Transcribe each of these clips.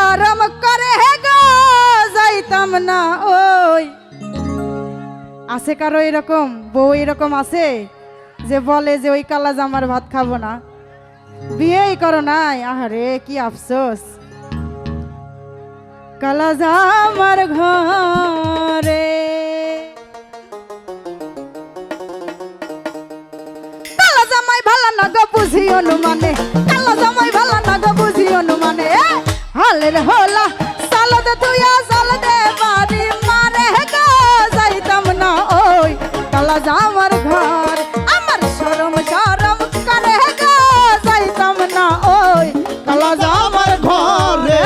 শরম করে গো যাইতাম না ওই। আছে কারো এরকম বউ এরকম আছে যে বলে যে ওই কালা জামার ভাত খাবো না? বিয়েই করো নাই, আহারে কি আফসোস। কালা জামার ঘরে কালা জামাই ভালো না গো বুঝি অনুমানে, কালা জামাই ভালো না গো বুঝি অনুমানে। হালের হলা সালদ তুইয়া সাল দে বাড়ি মারে গো যাইতাম না ওই কালা জামার ঘর। আমার শরম শরম করে গো যাইতাম না ওই কালা জামার ঘরে।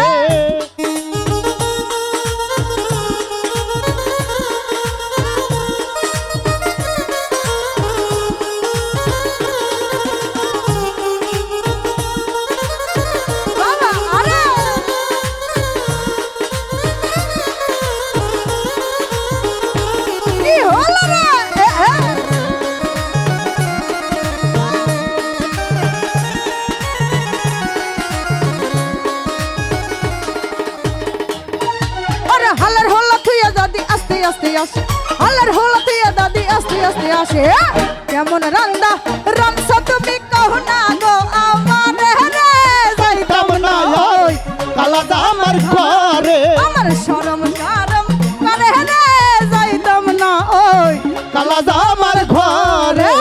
হালার হলা তুইয়া দাদি আস্তে আস্তে আসে। কেমন রান্দা রামছ তুমি কহো না গো আমার রে যাইতাম না ওই কালা জামার ঘরে। আমার শরম শরম করে রে যাইতাম না ওই কালা জামার ঘরে।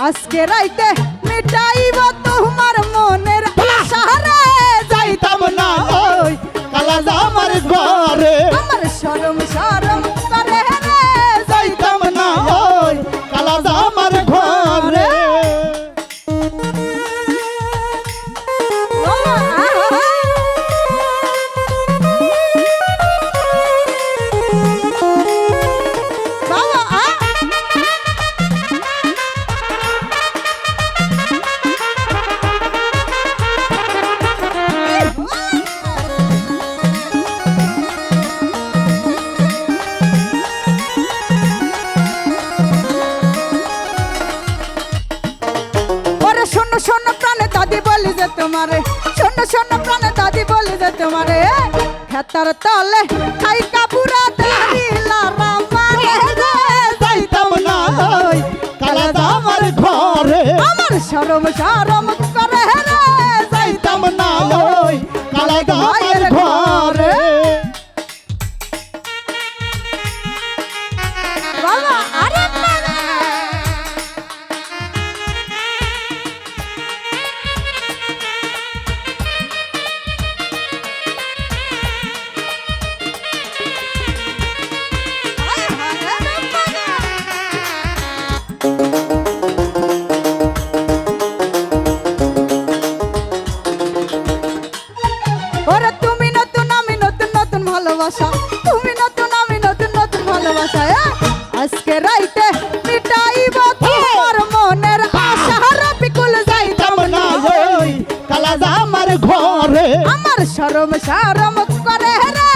আজকে রাইতে মিটাইব তোমার মনের আশা রে যাইতাম না ওই কালা জামার ঘরে। আমার শরম শরম করে রে যাইতাম না ওই কালা জামার ঘরে। শোনো প্রাণে দাদি বলি যে তোমারে, শোনো শোনো প্রাণে দাদি বলি যে তোমারে। খেতার তলে খাইকা পুরা দিলা রামারে রে যাইতাম না ওই কালা জামার ঘরে। আমার শরম শরম করে রে যাইতাম না ওই কালা জামার ঘরে। বাবা আরে তুমি নতুন আমি নতুন নতুন ভালোবাসা। আজকে রাইতে মিটাইব তোমার মনের আশা রবিকুল যাইতাম না ওই কালা জামার ঘরে। আমার শরম শরম করে রে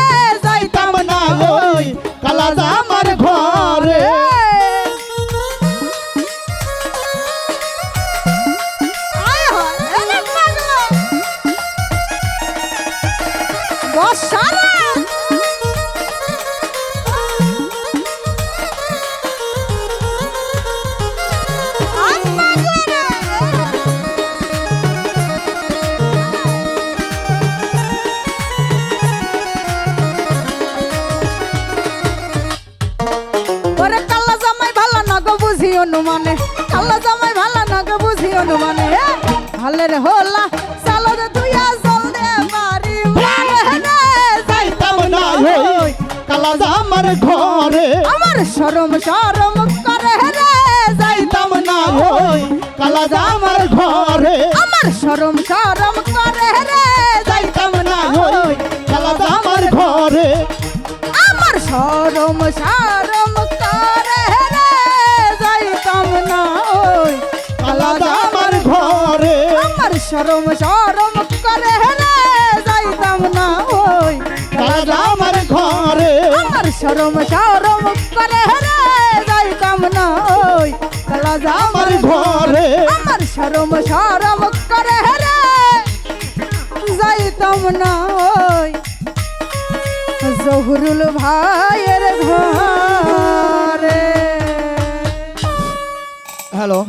যাইতাম না ওই কালা জামার ঘরে। অনুমানে কালা জামাই ভালো না গো বুঝি অনুমানে। হালের হলা সালদ তুইয়া জল দে বাড়ি মারে রে যাইতাম না ওই কালা জামার ঘরে। আমার শরম শরম করে রে যাইতাম না ওই কালা জামার ঘরে। শরম শরম করে রে যাইতাম না ওই কালা জামার ঘরে আমার শরম শরম করে রে যাইতাম না ওই কালা জামার ঘরে আমার শরম শরম করে রে যাইতাম না ওই কালা জামার ঘরে আমার শরম শরম করে রে যাইতাম না ওই কালা আমার জামার ঘরে আমার শরম শরম করে রে যাইতাম না ওই জহুরুল ভাইয়ের ঘরে। হ্যালো